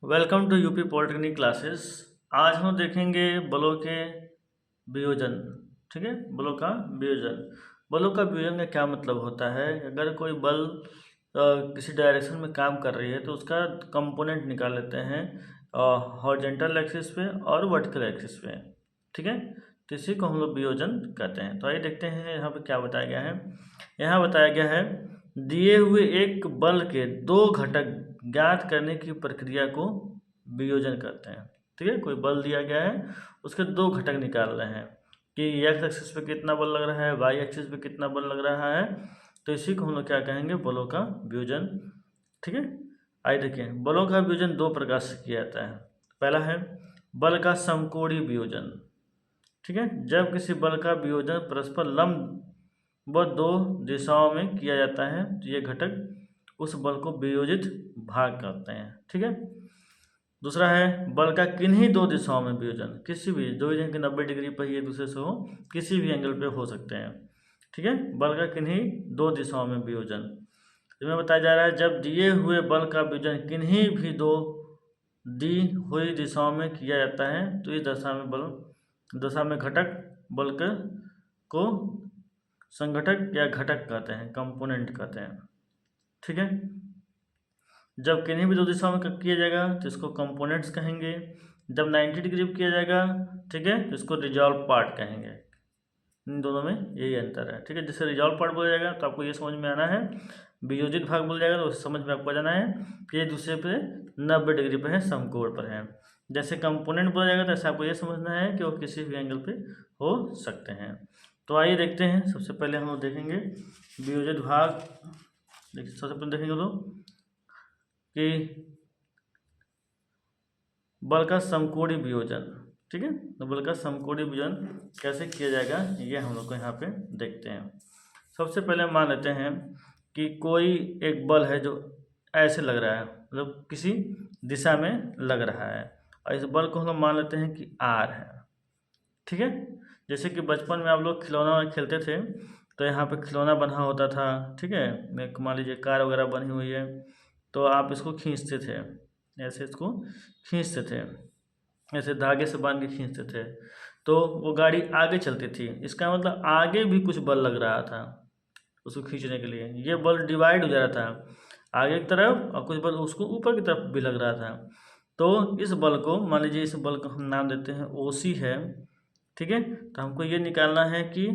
Welcome to UP polytechnic classes. आज हम देखेंगे बलों के वियोजन। ठीक है, बलों का वियोजन। बलों का वियोजन का क्या मतलब होता है? अगर कोई बल किसी डायरेक्शन में काम कर रही है तो उसका कंपोनेंट निकाल लेते हैं हॉरिजॉन्टल एक्सिस पे और वर्टिकल एक्सिस पे। ठीक है, तो इसी को हम लोग वियोजन कहते हैं। तो आइए देखते हैं यहाँ पे क्या बताया गया है। यहाँ बताया गया है दिए हुए एक बल के दो घटक ज्ञात करने की प्रक्रिया को वियोजन कहते हैं। ठीक है, कोई बल दिया गया है, उसके दो घटक निकाल रहे हैं कि एक्स एक्सिस पे कितना बल लग रहा है, वाई एक्सिस पे कितना बल लग रहा है। तो इसी को हम लोग क्या कहेंगे? बलों का वियोजन। ठीक है, आइए देखिए, बलों का वियोजन दो प्रकार से किया जाता है। पहला है बल का समकोणीय वियोजन। ठीक है, जब किसी बल का वियोजन परस्पर लंब व दो दिशाओं में किया जाता है तो ये घटक उस बल को वियोजित भाग कहते हैं। ठीक है, दूसरा है बल का किन्हीं दो दिशाओं में वियोजन। किसी भी दो जन के 90 डिग्री पर ही एक दूसरे से हो, किसी भी एंगल पे हो सकते हैं। ठीक है, बल का किन्हीं दो दिशाओं में वियोजन। इसमें बताया जा रहा है जब दिए हुए बल का वियोजन किन्हीं भी दो दी हुई दिशाओं में किया जाता है तो इस दशा में घटक बल को संघटक या घटक कहते हैं, कंपोनेंट कहते हैं। ठीक है, जब किन्हीं भी दो दिशाओं में किया जाएगा तो इसको कंपोनेंट्स कहेंगे। जब 90 डिग्री किया जाएगा, ठीक है, तो इसको रिजॉल्व पार्ट कहेंगे। इन दोनों में यही अंतर है। ठीक है, जैसे रिजॉल्व पार्ट बोला जाएगा तो आपको ये समझ में आना है, वियोजित भाग बोला जाएगा तो समझ में आपको आ जाना है कि ये दूसरे पे 90 डिग्री पर है, समकोण पर है। जैसे कंपोनेंट बोला जाएगा तो ऐसे आपको ये समझना है कि वो किसी भी एंगल पे हो सकते हैं। तो आइए देखते हैं, सबसे पहले हम लोग देखेंगे वियोजित भाग। देखिए, सबसे पहले देखेंगे तो कि बल का समकोणीय वियोजन। ठीक है, तो बल का समकोणीय वियोजन कैसे किया जाएगा ये हम लोग को यहाँ पे देखते हैं। सबसे पहले मान लेते हैं कि कोई एक बल है जो ऐसे लग रहा है, मतलब किसी दिशा में लग रहा है, और इस बल को हम लोग मान लेते हैं कि आर है। ठीक है, जैसे कि बचपन में आप लोग खिलौना खेलते थे तो यहाँ पे खिलौना बना होता था। ठीक है, मान लीजिए कार वगैरह बनी हुई है तो आप इसको खींचते थे, ऐसे इसको खींचते थे, ऐसे धागे से बांध के खींचते थे तो वो गाड़ी आगे चलती थी। इसका मतलब आगे भी कुछ बल लग रहा था उसको खींचने के लिए। ये बल डिवाइड हो जा रहा था आगे की तरफ और कुछ बल उसको ऊपर की तरफ भी लग रहा था। तो इस बल को मान लीजिए, इस बल को हम नाम देते हैं ओसी है। ठीक है, तो हमको ये निकालना है कि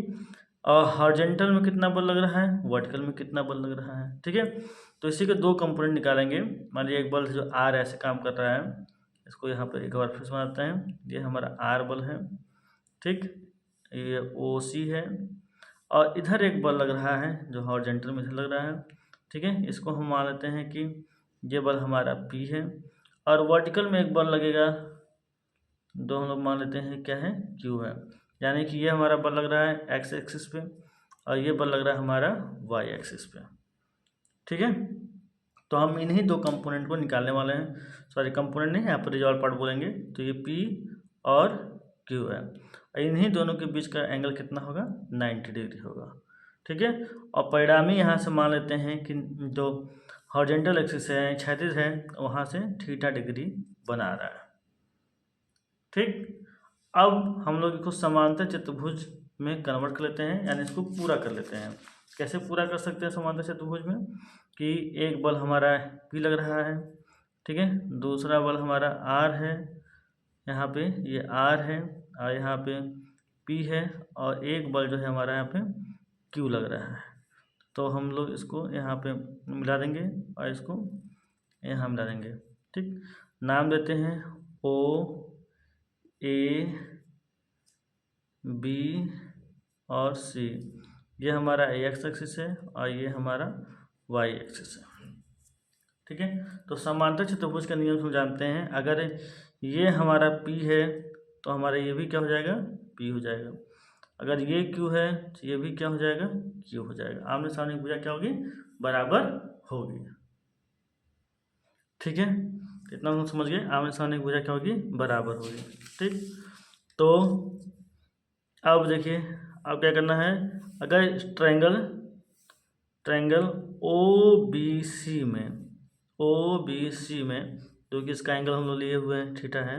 हॉरिजॉन्टल में कितना बल लग रहा है, वर्टिकल में कितना बल लग रहा है। ठीक है, तो इसी के दो कंपोनेंट निकालेंगे। मान लीजिए एक बल जो आर ऐसे काम कर रहा है, इसको यहाँ पर एक बार फिर से बनाते हैं। ये हमारा आर बल है, ठीक, ये ओ सी है, और इधर एक बल लग रहा है जो हॉरिजॉन्टल में लग रहा है। ठीक है, इसको हम मान लेते हैं कि ये बल हमारा पी है, और वर्टिकल में एक बल लगेगा, दो हम लोग मान लेते हैं क्या है, क्यू है। यानी कि ये हमारा बल लग रहा है एक्स एक्सिस पे और ये बल लग रहा है हमारा वाई एक्सिस पे। ठीक है, तो हम इन्हीं दो कंपोनेंट को निकालने वाले हैं। सॉरी, कंपोनेंट नहीं, यहाँ पर रिजॉल्व पार्ट बोलेंगे। तो ये पी और क्यू है, इन्हीं दोनों के बीच का एंगल कितना होगा, 90 डिग्री होगा। ठीक है, और परिणामी यहाँ से मान लेते हैं कि जो हॉरिजॉन्टल एक्सिस है, क्षैतिज है, वहाँ से थीटा डिग्री बना रहा है। ठीक, अब हम लोग इसको समांतर चतुर्भुज में कन्वर्ट कर लेते हैं, यानी इसको पूरा कर लेते हैं। कैसे पूरा कर सकते हैं समांतर चतुर्भुज में? कि एक बल हमारा पी लग रहा है, ठीक है, दूसरा बल हमारा आर है, यहाँ पे ये आर है और यहाँ पे पी है, और एक बल जो है हमारा यहाँ पे क्यू लग रहा है। तो हम लोग इसको यहाँ पे मिला देंगे और इसको यहाँ मिला देंगे। ठीक, नाम देते हैं ओ ए बी और सी। ये हमारा एक्स एक्सिस है और ये हमारा वाई एक्सिस है। ठीक है, तो समांतर चतुर्भुज का नियम हम जानते हैं। अगर ये हमारा पी है तो हमारा ये भी क्या हो जाएगा, पी हो जाएगा। अगर ये क्यू है तो ये भी क्या हो जाएगा, क्यू हो जाएगा। आमने सामने की भुजा क्या होगी, बराबर होगी। ठीक है, इतना हम समझ गए, आमने सामने की भुजा क्या होगी, बराबर होगी। ठीक, तो अब देखिए, अब क्या करना है। अगर ट्रायंगल ओ बी सी में जो कि इसका एंगल हम लोग लिए हुए हैं थीटा है,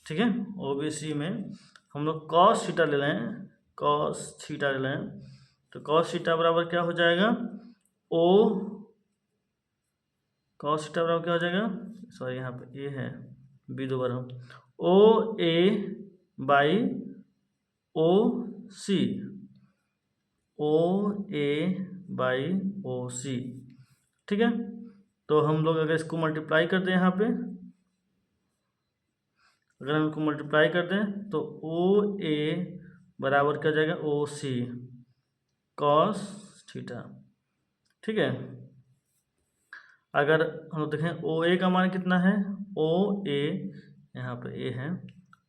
ठीक है। ओबीसी में हम लोग कॉस थीटा ले रहे हैं, कॉस थीटा ले रहे हैं, तो कॉस थीटा बराबर क्या हो जाएगा, ओ कॉस थीटा बराबर क्या हो जाएगा, सॉरी यहाँ पे ए है, बी दोबारा ओ ए by O C, O A by ओ सी, ठीक है। तो हम लोग अगर इसको मल्टीप्लाई कर दें यहाँ पे, अगर हम इसको मल्टीप्लाई कर दें तो ओ ए बराबर क्या हो जाएगा, ओ सी कॉस थीटा, ठीक है। अगर हम लोग देखें ओ ए का मान कितना है, ओ ए यहाँ पे ए है,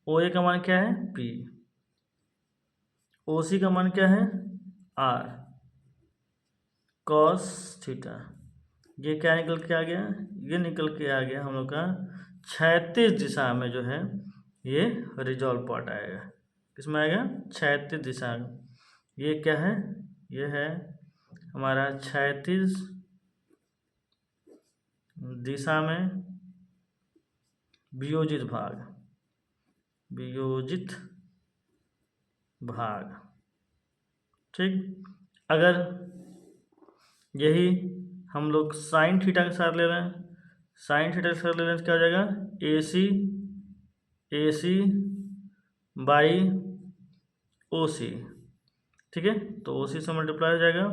ओ ए का मान क्या है पी, ओ सी का मान क्या है आर, कॉस थीटा, ये क्या निकल के आ गया, ये निकल के आ गया हम लोग का क्षैतिज दिशा में जो है ये रिजॉल्व पार्ट आएगा, किसमें आएगा, क्षैतिज दिशा में। ये क्या है, ये है हमारा क्षैतिज दिशा में वियोजित भाग, वियोजित भाग, ठीक। अगर यही हम लोग साइन थीटा के साथ ले रहे हैं, साइन थीटा के साथ ले रहे हैं तो क्या हो जाएगा, ए सी बाई ओ सी, ठीक है। तो ओ सी से मल्टीप्लाई हो जाएगा,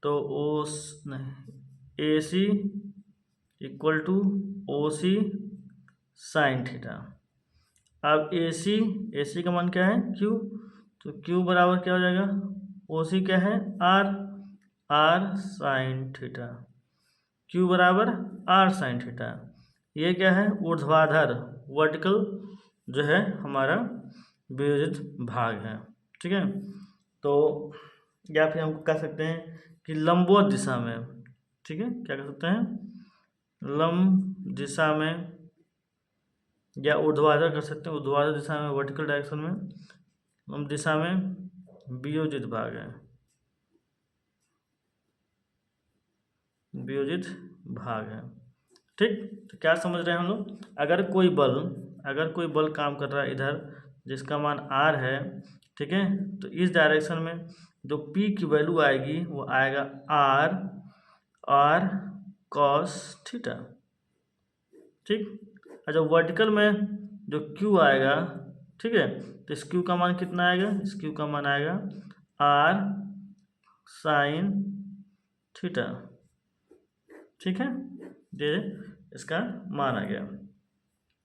तो ओ नहीं ए सी इक्वल टू ओ सी साइन थीटा। अब ए सी का मान क्या है क्यू, तो क्यू बराबर क्या हो जाएगा, ओ सी क्या है आर साइन थीटा, क्यू बराबर आर साइन थीटा। ये क्या है ऊर्ध्वाधर वर्टिकल जो है हमारा वियोजित भाग है, ठीक है। तो या फिर हम कह सकते हैं कि लंबवत दिशा में, ठीक है, क्या कह सकते हैं, लंब दिशा में या ऊर्ध्वाधर कर सकते हैं, ऊर्ध्वाधर दिशा में वर्टिकल डायरेक्शन में, लंब दिशा में वियोजित भाग है, वियोजित भाग है, ठीक। तो क्या समझ रहे हैं हम लोग, अगर कोई बल काम कर रहा है इधर जिसका मान आर है, ठीक है, तो इस डायरेक्शन में जो पी की वैल्यू आएगी वो आएगा आर कॉस थीटा, ठीक। और जब वर्टिकल में जो क्यू आएगा, ठीक है, तो इस क्यू का मान कितना आएगा, इस क्यू का मान आएगा आर साइन थीटा, ठीक है, ये इसका मान आ गया,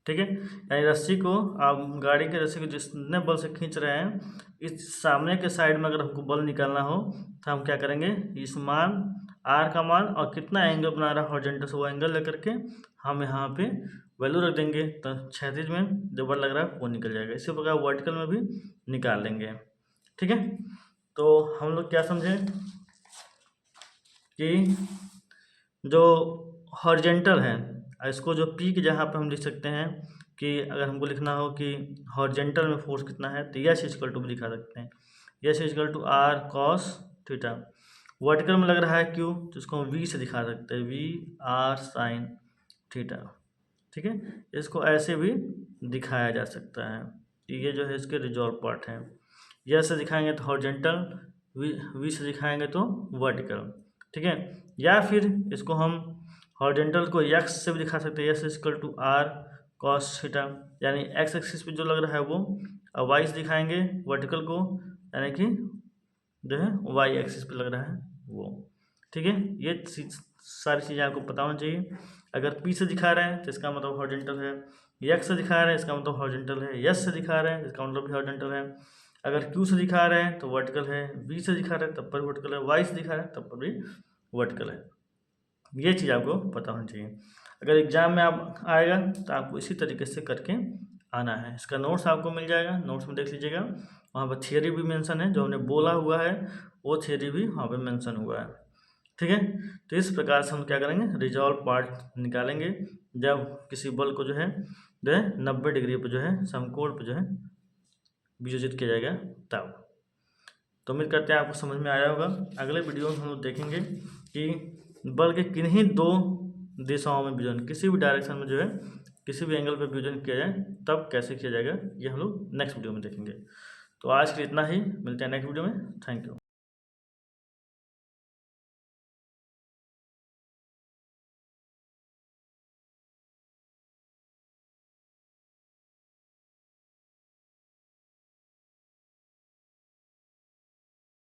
ठीक है। यानी रस्सी को आप गाड़ी के रस्सी को जितने बल से खींच रहे हैं, इस सामने के साइड में अगर हमको बल निकालना हो तो हम क्या करेंगे, इस मान आर का मान और कितना एंगल बना रहा है हॉरिजॉन्टल से वो एंगल लेकर के हम यहाँ पे वैल्यू रख देंगे, तो क्षैतिज में जो बल लग रहा है वो निकल जाएगा। इसी प्रकार वर्टिकल में भी निकाल लेंगे, ठीक है। तो हम लोग क्या समझे कि जो हॉरिजॉन्टल है, इसको जो पी की जगह पर हम लिख सकते हैं कि अगर हमको लिखना हो कि हॉरिजॉन्टल में फोर्स कितना है, तो यस इक्वल टू भी दिखा सकते हैं, yes equal to are cos theta. Vertical में लग रहा है क्यू, तो इसको हम वी से दिखा सकते हैं, वी आर साइन थीटा, ठीक है। इसको ऐसे भी दिखाया जा सकता है, ये जो है इसके रिजॉल्व पार्ट हैं। यस से दिखाएंगे तो हॉरिजॉन्टल, वी से दिखाएंगे तो वर्टिकल, ठीक है। या फिर इसको हम हॉरिजॉन्टल को एक्स से भी दिखा सकते हैं, x equal to are cos theta, यानी एक्स एक्सिस पे जो लग रहा है वो, और वाई से दिखाएंगे वर्टिकल को, यानी कि जो है वाई एक्सिस पे लग रहा है वो, ठीक है। ये सारी चीज़ें आपको पता होना चाहिए। अगर पी से दिखा रहे हैं तो इसका मतलब हॉरिजॉन्टल है, एक्स से दिखा रहे हैं इसका मतलब हॉरिजॉन्टल है, एस से दिखा रहे हैं इसका मतलब भी हॉरिजॉन्टल है, अगर क्यू से दिखा रहे हैं तो वर्टिकल है, वी से दिखा रहे हैं तब पर वर्टिकल है, वाई से दिखा रहे हैं तब पर भी वर्टिकल है। ये चीज़ आपको पता होनी चाहिए। अगर एग्जाम में आप आएगा तो आपको इसी तरीके से करके आना है। इसका नोट्स आपको मिल जाएगा, नोट्स में देख लीजिएगा, वहाँ पर थियरी भी मेंशन है, जो हमने बोला हुआ है वो थियरी भी वहाँ पर मेंशन हुआ है, ठीक है। तो इस प्रकार से हम क्या करेंगे, रिजॉल्व पार्ट निकालेंगे जब किसी बल को जो है 90 डिग्री पर जो है समकोण पर जो है वियोजित किया जाएगा तब। तो उम्मीद करते हैं आपको समझ में आया होगा। अगले वीडियो में हम लोग देखेंगे कि बल के किन्हीं दो दिशाओं में विभाजन, किसी भी डायरेक्शन में जो है किसी भी एंगल पे विभाजन किया जाए तब कैसे किया जाएगा, ये हम लोग नेक्स्ट वीडियो में देखेंगे। तो आज के लिए इतना ही, मिलते हैं नेक्स्ट वीडियो में। Thank you.